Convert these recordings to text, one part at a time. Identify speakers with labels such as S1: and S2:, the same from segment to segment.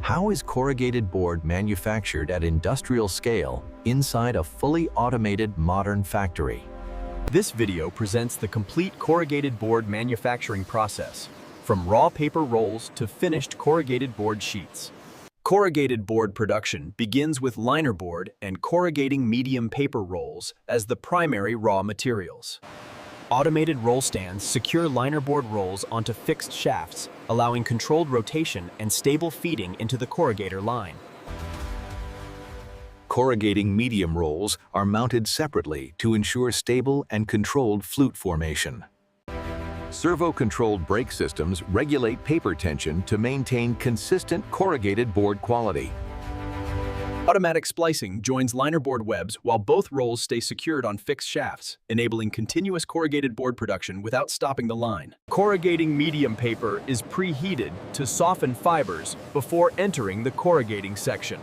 S1: How is corrugated board manufactured at industrial scale inside a fully automated modern factory?
S2: This video presents the complete corrugated board manufacturing process, from raw paper rolls to finished corrugated board sheets. Corrugated board production begins with linerboard and corrugating medium paper rolls as the primary raw materials. Automated roll stands secure linerboard rolls onto fixed shafts, allowing controlled rotation and stable feeding into the corrugator line.
S1: Corrugating medium rolls are mounted separately to ensure stable and controlled flute formation. Servo-controlled brake systems regulate paper tension to maintain consistent corrugated board quality.
S2: Automatic splicing joins linerboard webs while both rolls stay secured on fixed shafts, enabling continuous corrugated board production without stopping the line. Corrugating medium paper is preheated to soften fibers before entering the corrugating section.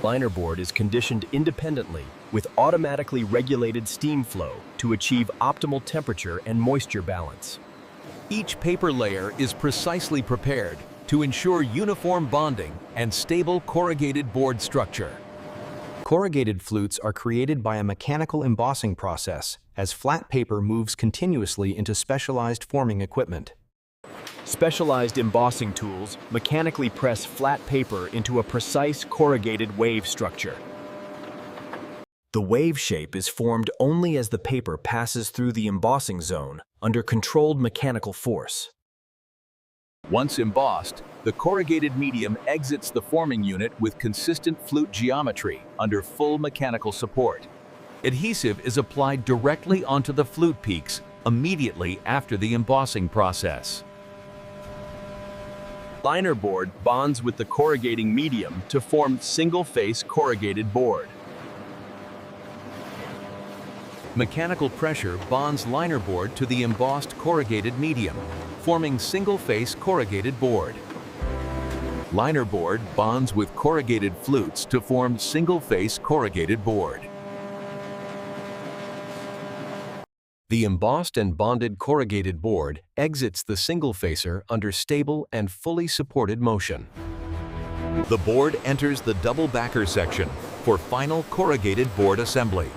S2: Linerboard is conditioned independently with automatically regulated steam flow to achieve optimal temperature and moisture balance.
S1: Each paper layer is precisely prepared to ensure uniform bonding and stable corrugated board structure. Corrugated flutes are created by a mechanical embossing process as flat paper moves continuously into specialized forming equipment.
S2: Specialized embossing tools mechanically press flat paper into a precise corrugated wave structure. The wave shape is formed only as the paper passes through the embossing zone under controlled mechanical force.
S1: Once embossed, the corrugated medium exits the forming unit with consistent flute geometry under full mechanical support. Adhesive is applied directly onto the flute peaks immediately after the embossing process.
S2: Linerboard bonds with the corrugating medium to form single-face corrugated board.
S1: Mechanical pressure bonds linerboard to the embossed corrugated medium, forming single-face corrugated board. Linerboard bonds with corrugated flutes to form single-face corrugated board. The embossed and bonded corrugated board exits the single-facer under stable and fully supported motion. The board enters the double backer section for final corrugated board assembly.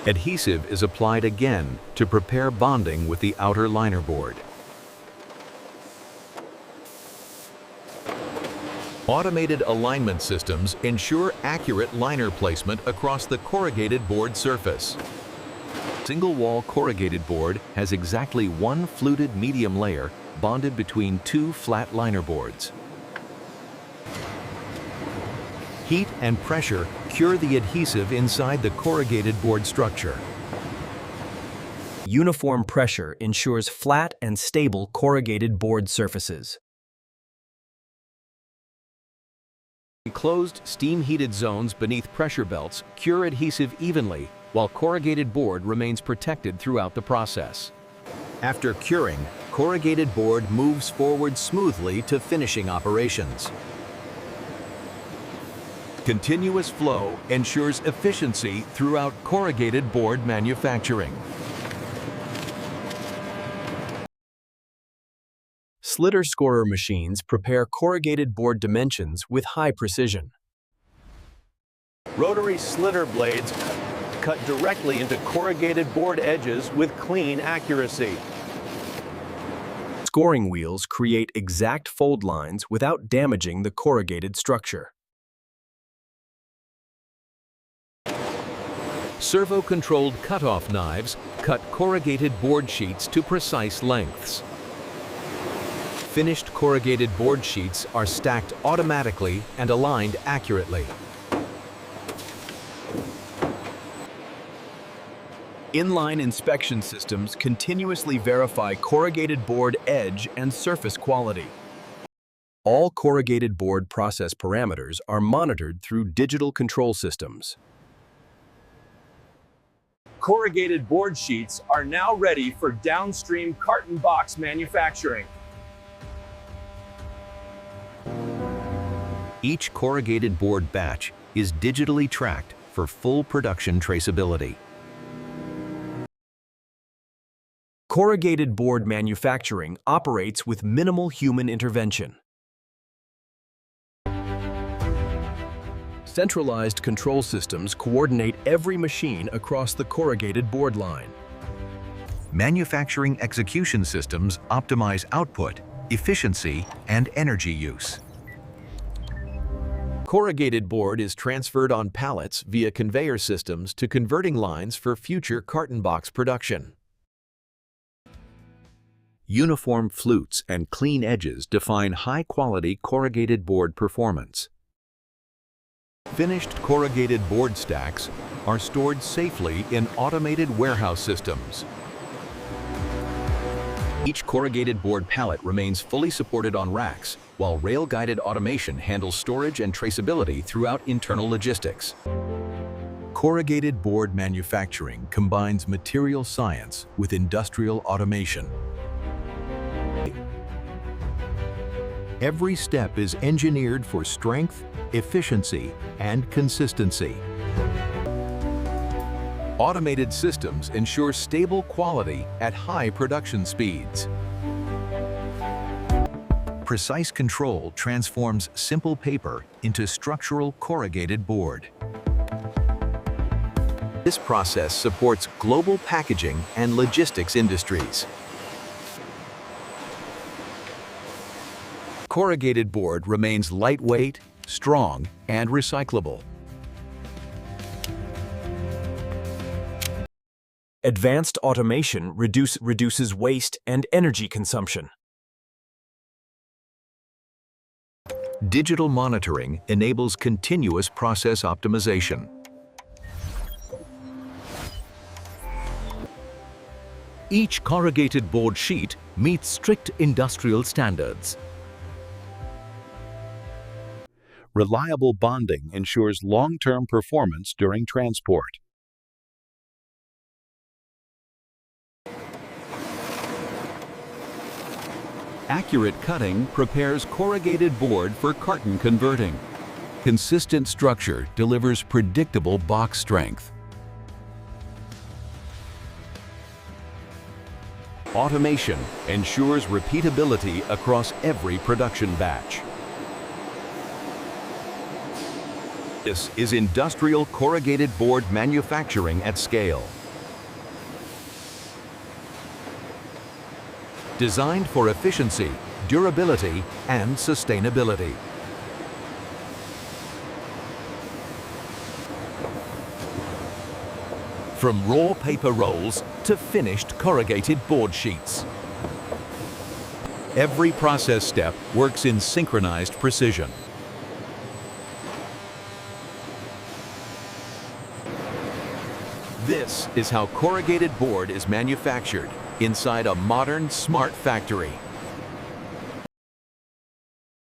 S1: Adhesive is applied again to prepare bonding with the outer linerboard. Automated alignment systems ensure accurate liner placement across the corrugated board surface. Single-wall corrugated board has exactly one fluted medium layer bonded between two flat linerboards. Heat and pressure cure the adhesive inside the corrugated board structure.
S2: Uniform pressure ensures flat and stable corrugated board surfaces.
S1: Enclosed steam-heated zones beneath pressure belts cure adhesive evenly while corrugated board remains protected throughout the process. After curing, corrugated board moves forward smoothly to finishing operations. Continuous flow ensures efficiency throughout corrugated board manufacturing.
S2: Slitter scorer machines prepare corrugated board dimensions with high precision.
S3: Rotary slitter blades cut directly into corrugated board edges with clean accuracy.
S2: Scoring wheels create exact fold lines without damaging the corrugated structure.
S1: Servo-controlled cut-off knives cut corrugated board sheets to precise lengths. Finished corrugated board sheets are stacked automatically and aligned accurately.
S2: Inline inspection systems continuously verify corrugated board edge and surface quality. All corrugated board process parameters are monitored through digital control systems.
S3: Corrugated board sheets are now ready for downstream carton box manufacturing.
S1: Each corrugated board batch is digitally tracked for full production traceability.
S2: Corrugated board manufacturing operates with minimal human intervention. Centralized control systems coordinate every machine across the corrugated board line.
S1: Manufacturing execution systems optimize output, efficiency, and energy use. Corrugated board is transferred on pallets via conveyor systems to converting lines for future carton box production. Uniform flutes and clean edges define high-quality corrugated board performance. Finished corrugated board stacks are stored safely in automated warehouse systems. Each corrugated board pallet remains fully supported on racks, while rail-guided automation handles storage and traceability throughout internal logistics. Corrugated board manufacturing combines material science with industrial automation. Every step is engineered for strength, efficiency, and consistency. Automated systems ensure stable quality at high production speeds. Precise control transforms simple paper into structural corrugated board. This process supports global packaging and logistics industries. Corrugated board remains lightweight, strong, and recyclable.
S2: Advanced automation reduces waste and energy consumption.
S1: Digital monitoring enables continuous process optimization. Each corrugated board sheet meets strict industrial standards. Reliable bonding ensures long-term performance during transport. Accurate cutting prepares corrugated board for carton converting. Consistent structure delivers predictable box strength. Automation ensures repeatability across every production batch. This is industrial corrugated board manufacturing at scale. Designed for efficiency, durability, and sustainability. From raw paper rolls to finished corrugated board sheets. Every process step works in synchronized precision. This is how corrugated board is manufactured inside a modern, smart factory.